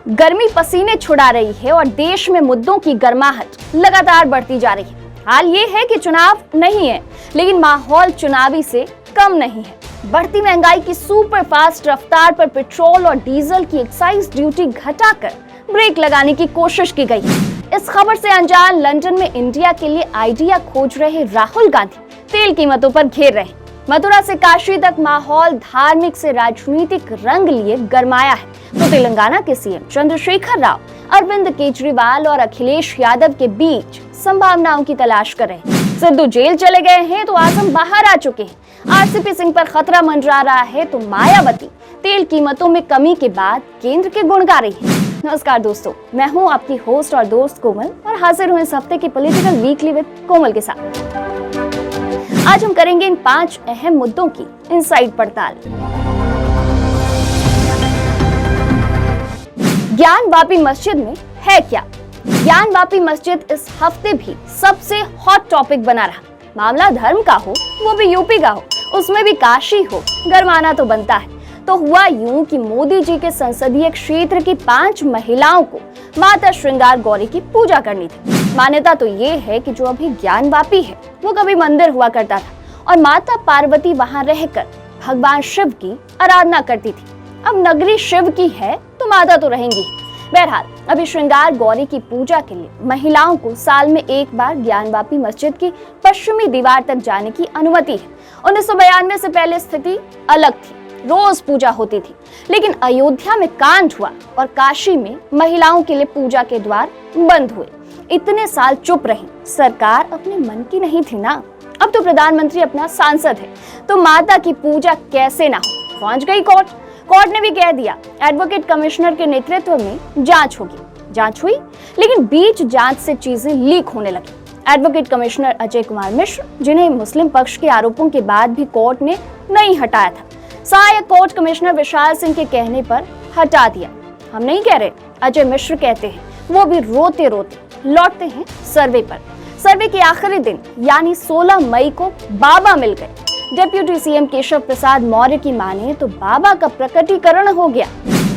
गर्मी पसीने छुड़ा रही है और देश में मुद्दों की गर्माहट लगातार बढ़ती जा रही है। हाल ये है कि चुनाव नहीं है, लेकिन माहौल चुनावी से कम नहीं है। बढ़ती महंगाई की सुपर फास्ट रफ्तार पर पेट्रोल और डीजल की एक्साइज ड्यूटी घटाकर ब्रेक लगाने की कोशिश की गई है। इस खबर से अनजान लंदन में इंडिया के लिए आइडिया खोज रहे राहुल गांधी तेल कीमतों पर घेर रहे। मथुरा से काशी तक माहौल धार्मिक से राजनीतिक रंग लिए गरमाया है, तो तेलंगाना के सीएम चंद्रशेखर राव अरविंद केजरीवाल और अखिलेश यादव के बीच संभावनाओं की तलाश कर रहे हैं। सिद्धू जेल चले गए हैं तो आजम बाहर आ चुके हैं। आरसीपी सिंह पर खतरा मंडरा रहा है तो मायावती तेल कीमतों में कमी के बाद केंद्र के गुण गा रही है। नमस्कार दोस्तों, मैं हूं आपकी होस्ट और दोस्त कोमल और हाजिर हूं इस हफ्ते की पॉलिटिकल वीकली विद कोमल के साथ। आज हम करेंगे इन 5 अहम मुद्दों की इनसाइड पड़ताल। ज्ञानवापी मस्जिद में है क्या? ज्ञानवापी मस्जिद इस हफ्ते भी सबसे हॉट टॉपिक बना रहा। मामला धर्म का हो, वो भी यूपी का हो, उसमें भी काशी हो, गरमाना तो बनता है। तो हुआ यूं कि मोदी जी के संसदीय क्षेत्र की 5 महिलाओं को माता श्रृंगार गौरी की पूजा करनी थी। मान्यता तो ये है कि जो अभी ज्ञानवापी है वो कभी मंदिर हुआ करता था और माता पार्वती वहां रहकर भगवान शिव की आराधना करती थी। अब नगरी शिव की है तो माता तो रहेंगी। बहरहाल अभी श्रृंगार गौरी की पूजा के लिए महिलाओं को साल में एक बार ज्ञानवापी मस्जिद की पश्चिमी दीवार तक जाने की अनुमति है। 1992 से पहले स्थिति अलग थी, रोज पूजा होती थी। लेकिन अयोध्या में कांड हुआ और काशी में महिलाओं के लिए पूजा के द्वार बंद हुए। इतने साल चुप रही, सरकार अपने मन की नहीं थी ना। अब तो प्रधानमंत्री अपना सांसद है, तो माता की पूजा कैसे ना हो। पहुंच गई कोर्ट। कोर्ट ने भी कह दिया एडवोकेट कमिश्नर के नेतृत्व में जांच होगी। जांच हुई, लेकिन बीच जांच से चीजें लीक होने लगी। एडवोकेट कमिश्नर अजय कुमार मिश्र, जिन्हें मुस्लिम पक्ष के आरोपों के बाद भी कोर्ट ने नहीं हटाया था, सहायक कोर्ट कमिश्नर विशाल सिंह के कहने पर हटा दिया। हम नहीं कह रहे, अजय मिश्र कहते हैं। वो भी रोते रोते लौटते हैं सर्वे पर। सर्वे के आखिरी दिन यानी 16 मई को बाबा मिल गए। डिप्यूटी सीएम केशव प्रसाद मौर्य की माने तो बाबा का प्रकटीकरण हो गया।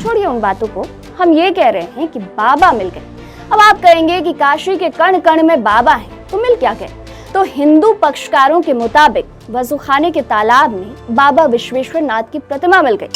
छोड़िए उन बातों को, हम ये कह रहे हैं कि बाबा मिल गए। अब आप कहेंगे कि काशी के कण कण में बाबा है तो मिल क्या गए? तो हिंदू पक्षकारों के मुताबिक वजूखाने के तालाब में बाबा विश्वेश्वर नाथ की प्रतिमा मिल गई।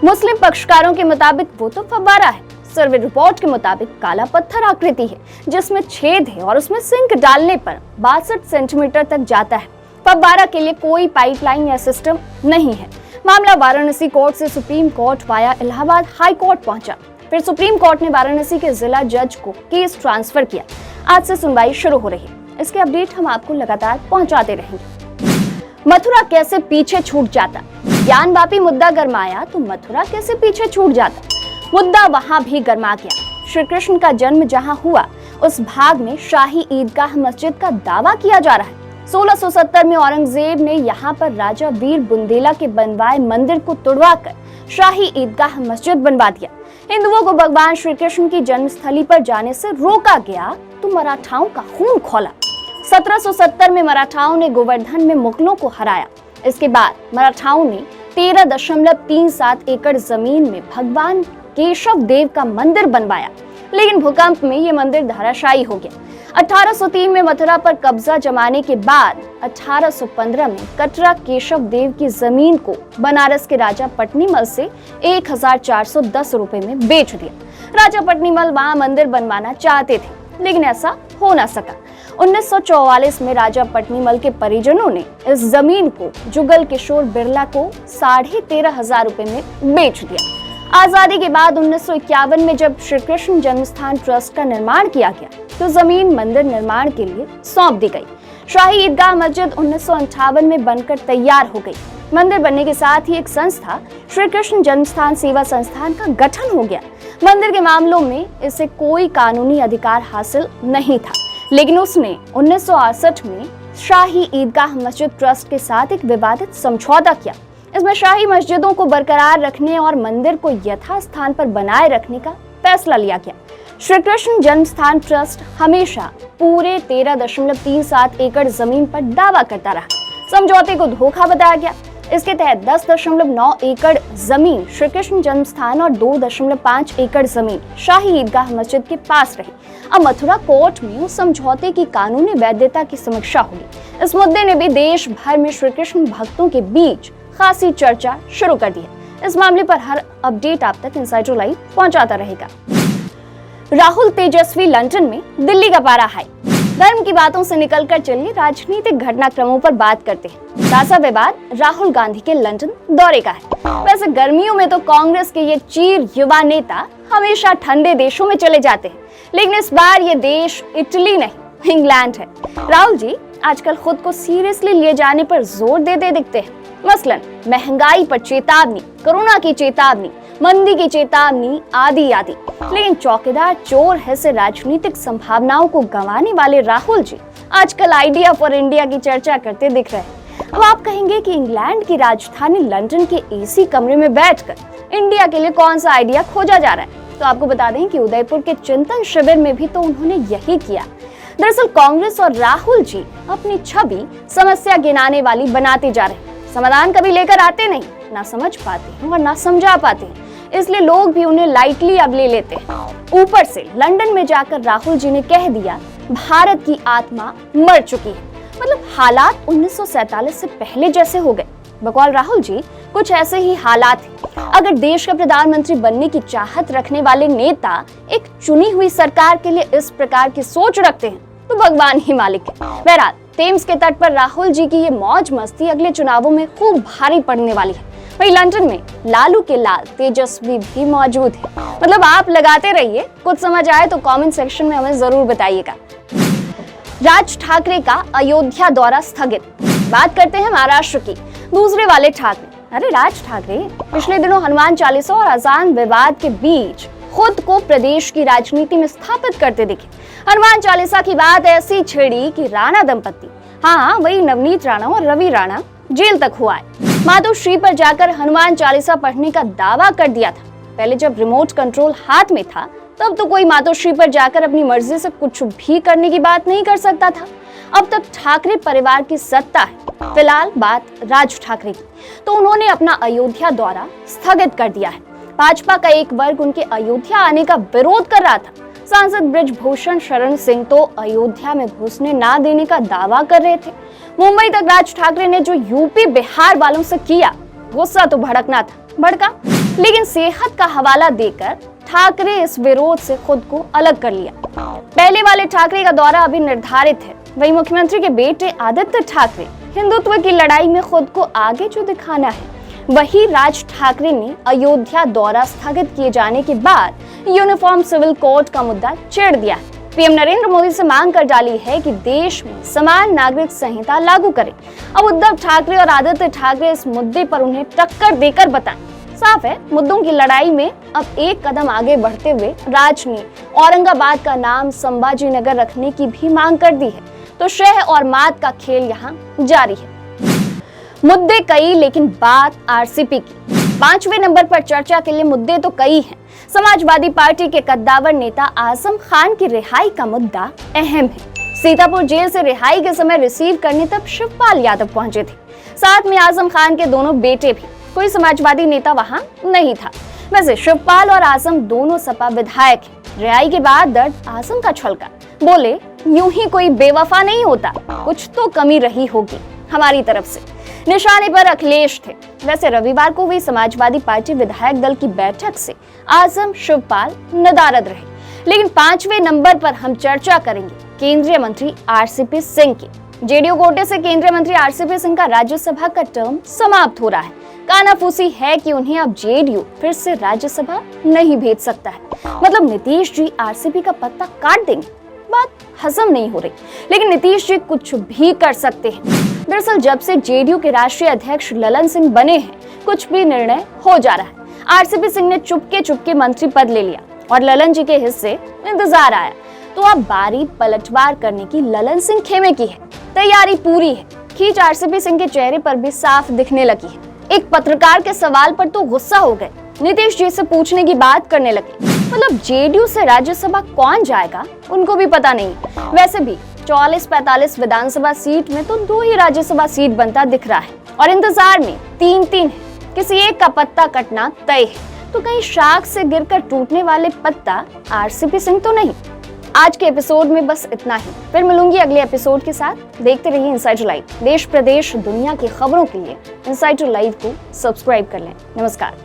मुस्लिम पक्षकारों के मुताबिक वो तो फव्वारा है। सर्वे रिपोर्ट के मुताबिक काला पत्थर आकृति है जिसमें छेद है और उसमें सिंक डालने पर 62 सेंटीमीटर तक जाता है। फव्वारा के लिए कोई पाइपलाइन या सिस्टम नहीं है। मामला वाराणसी कोर्ट से supreme court via Allahabad high court पहुंचा। फिर सुप्रीम कोर्ट ने वाराणसी के जिला जज को केस ट्रांसफर किया। आज से सुनवाई शुरू हो रही है। इसके अपडेट हम आपको लगातार पहुंचाते रहेंगे। मथुरा कैसे पीछे छूट जाता? ज्ञानवापी मुद्दा गरमाया तो मथुरा कैसे पीछे छूट जाता? मुद्दा वहां भी गरमा गया। श्री कृष्ण का जन्म जहां हुआ उस भाग में शाही ईदगाह मस्जिद का दावा किया जा रहा है। 1670 में औरंगजेब ने यहाँ पर राजा वीर बुंदेला के बनवाए मंदिर को तुड़वाकर शाही ईदगाह मस्जिद बनवा दिया। हिंदुओं को भगवान श्री कृष्ण की जन्मस्थली पर जाने से रोका गया तो मराठाओं का खून खौला। 1770 में मराठाओं ने गोवर्धन में मुगलों को हराया। इसके बाद मराठाओं ने 13.37 एकड़ जमीन में भगवान केशव देव का मंदिर बनवाया, लेकिन भूकंप में ये मंदिर धराशायी हो गया। 1803 में मथुरा पर कब्जा जमाने के बाद 1815 में कटरा केशव देव की जमीन को बनारस के राजा पटनीमल से 1410 रुपए में बेच दिया। राजा पटनीमल वहां मंदिर बनवाना चाहते थे, लेकिन ऐसा हो ना सका। 1944 में राजा पटनीमल के परिजनों ने इस जमीन को जुगल किशोर बिरला को 13,500 रुपए में बेच दिया। आजादी के बाद 1951 में जब श्री कृष्ण जन्मस्थान ट्रस्ट का निर्माण किया गया तो जमीन मंदिर निर्माण के लिए सौंप दी गई। शाही ईदगाह मस्जिद 1958 में बनकर तैयार हो गई। मंदिर बनने के साथ ही एक संस्था श्री कृष्ण जन्मस्थान सेवा संस्थान का गठन हो गया। मंदिर के मामलों में इसे कोई कानूनी अधिकार हासिल नहीं था, लेकिन उसने 1968 में शाही ईदगाह मस्जिद ट्रस्ट के साथ एक विवादित समझौता किया। इसमें शाही मस्जिदों को बरकरार रखने और मंदिर को यथास्थान पर बनाए रखने का फैसला लिया गया। श्री कृष्ण जन्मस्थान ट्रस्ट हमेशा पूरे 13.37 एकड़ जमीन पर दावा करता रहा। समझौते को धोखा बताया गया। इसके तहत 10.9 एकड़ जमीन श्री कृष्ण जन्म स्थान और 2.5 एकड़ जमीन शाही ईदगाह मस्जिद के पास रही। अब मथुरा कोर्ट में उस समझौते की कानूनी वैधता की समीक्षा होगी। इस मुद्दे ने भी देश भर में श्री कृष्ण भक्तों के बीच खासी चर्चा शुरू कर दी है। इस मामले पर हर अपडेट आप तक इनसाइडर लाइव पहुंचाता रहेगा। राहुल तेजस्वी लंदन में, दिल्ली का पारा हाई। धर्म की बातों से निकलकर चलिए राजनीतिक घटनाक्रमों पर बात करते हैं। ताजा विवाद राहुल गांधी के लंदन दौरे का है। वैसे गर्मियों में तो कांग्रेस के ये चीर युवा नेता हमेशा ठंडे देशों में चले जाते हैं, लेकिन इस बार ये देश इटली नहीं इंग्लैंड है। राहुल जी आजकल खुद को सीरियसली लिए जाने पर जोर देते दिखते हैं। मसलन महंगाई पर चेतावनी, कोरोना की चेतावनी, मंदी की चेतावनी आदि आदि। लेकिन चौकीदार चोर है से राजनीतिक संभावनाओं को गंवाने वाले राहुल जी आजकल आइडिया फॉर इंडिया की चर्चा करते दिख रहे हैं। अब आप कहेंगे कि इंग्लैंड की राजधानी लंदन के एसी कमरे में बैठकर इंडिया के लिए कौन सा आइडिया खोजा जा रहा है? तो आपको बता दें कि उदयपुर के चिंतन शिविर में भी तो उन्होंने यही किया। दरअसल कांग्रेस और राहुल जी अपनी छवि समस्या गिनाने वाली बनाते जा रहे हैं। समाधान कभी लेकर आते नहीं, ना समझ पाते हैं और ना समझा पाते हैं, इसलिए लोग भी उन्हें लाइटली अब ले लेते हैं। ऊपर से लंदन में जाकर राहुल जी ने कह दिया भारत की आत्मा मर चुकी है। मतलब हालात 1947 से पहले जैसे हो गए। बकौल राहुल जी कुछ ऐसे ही हालात हैं। अगर देश का प्रधानमंत्री बनने की चाहत रखने वाले नेता एक चुनी हुई सरकार के लिए इस प्रकार की सोच रखते हैं तो भगवान ही मालिक है। बहरहाल थेम्स के तट पर राहुल जी की ये मौज मस्ती अगले चुनावों में खूब भारी पड़ने वाली है। वहीं लंदन में लालू के लाल तेजस्वी भी मौजूद है। मतलब आप लगाते रहिए, कुछ समझ आए तो कमेंट सेक्शन में हमें जरूर बताइएगा। राज ठाकरे का अयोध्या दौरा स्थगित। बात करते हैं महाराष्ट्र की, दूसरे वाले ठाकरे। अरे राज ठाकरे पिछले दिनों हनुमान चालीसा और अजान विवाद के बीच खुद को प्रदेश की राजनीति में स्थापित करते दिखे। हनुमान चालीसा की बात ऐसी छेड़ी कि राणा दंपति, हाँ वही नवनीत राणा और रवि राणा, जेल तक हुआ है। मातोश्री पर जाकर हनुमान चालीसा पढ़ने का दावा कर दिया था। पहले जब रिमोट कंट्रोल हाथ में था तब तो कोई मातोश्री पर जाकर अपनी मर्जी से कुछ भी करने की बात नहीं कर सकता था। अब तक ठाकरे परिवार की सत्ता है। फिलहाल बात राज ठाकरे की, तो उन्होंने अपना अयोध्या दौरा स्थगित कर दिया है। भाजपा का एक वर्ग उनके अयोध्या आने का विरोध कर रहा था। सांसद ब्रिजभूषण शरण सिंह तो अयोध्या में घुसने ना देने का दावा कर रहे थे। मुंबई तक राज ठाकरे ने जो यूपी बिहार वालों से किया, गुस्सा तो भड़कना था, भड़का, लेकिन सेहत का हवाला देकर ठाकरे इस विरोध से खुद को अलग कर लिया। पहले वाले ठाकरे का दौरा अभी निर्धारित है। वहीं मुख्यमंत्री के बेटे आदित्य ठाकरे हिंदुत्व की लड़ाई में खुद को आगे जो दिखाना है, वही राज ठाकरे ने अयोध्या दौरा स्थगित किए जाने के बाद यूनिफॉर्म सिविल कोड का मुद्दा छेड़ दिया है। पीएम नरेंद्र मोदी से मांग कर डाली है कि देश में समान नागरिक संहिता लागू करें। अब उद्धव ठाकरे और आदित्य ठाकरे इस मुद्दे पर उन्हें टक्कर देकर बताएं। साफ है, मुद्दों की लड़ाई में अब एक कदम आगे बढ़ते हुए राज ने औरंगाबाद का नाम संभाजी नगर रखने की भी मांग कर दी है। तो शह और मात का खेल यहाँ जारी है। मुद्दे कई, लेकिन बात आरसीपी की। 5वें नंबर पर चर्चा के लिए मुद्दे तो कई हैं। समाजवादी पार्टी के कद्दावर नेता आजम खान की रिहाई का मुद्दा अहम है। सीतापुर जेल से रिहाई के समय रिसीव करने तब शिवपाल यादव पहुंचे थे, साथ में आजम खान के दोनों बेटे भी। कोई समाजवादी नेता वहां नहीं था। वैसे शिवपाल और आजम दोनों सपा विधायक हैं। रिहाई के बाद दर्द आजम का छलका, बोले यूं ही कोई बेवफा नहीं होता, कुछ तो कमी रही होगी हमारी तरफ से। निशाने पर अखिलेश थे। वैसे रविवार को हुई समाजवादी पार्टी विधायक दल की बैठक से आजम शिवपाल नदारद रहे। लेकिन 5वें नंबर पर हम चर्चा करेंगे केंद्रीय मंत्री आरसीपी सिंह की। जेडीयू कोटे से केंद्रीय मंत्री आरसीपी सिंह का राज्यसभा का टर्म समाप्त हो रहा है। कानाफूसी है कि उन्हें अब जेडीयू फिर से राज्यसभा नहीं भेज सकता है। मतलब नीतीश जी आरसीपी का पत्ता काट देंगे। बात हजम नहीं हो रही, लेकिन नीतीश जी कुछ भी कर सकते हैं। दरअसल जब से जेडीयू के राष्ट्रीय अध्यक्ष ललन सिंह बने हैं, कुछ भी निर्णय हो जा रहा है। आरसीपी सिंह ने चुपके मंत्री पद ले लिया और ललन जी के हिस्से इंतजार आया। तो अब बारी पलटवार करने की ललन सिंह खेमे की है। तैयारी पूरी है। खींच आरसीपी सिंह के चेहरे पर भी साफ दिखने लगी है। एक पत्रकार के सवाल पर तो गुस्सा हो गए, नीतीश जी से पूछने की बात करने लगे। मतलब जेडीयू से राज्यसभा कौन जाएगा उनको भी पता नहीं। वैसे भी 44-45 विधानसभा सीट में तो 2 ही राज्यसभा सीट बनता दिख रहा है और इंतजार में 3-3 है। किसी एक का पत्ता कटना तय है, तो कहीं शाख से गिरकर टूटने वाले पत्ता आरसीपी सिंह तो नहीं। आज के एपिसोड में बस इतना ही। फिर मिलूंगी अगले एपिसोड के साथ। देखते रहिए इनसाइडर लाइव। देश प्रदेश दुनिया की खबरों के लिए इनसाइडर लाइव को सब्सक्राइब कर लें। नमस्कार।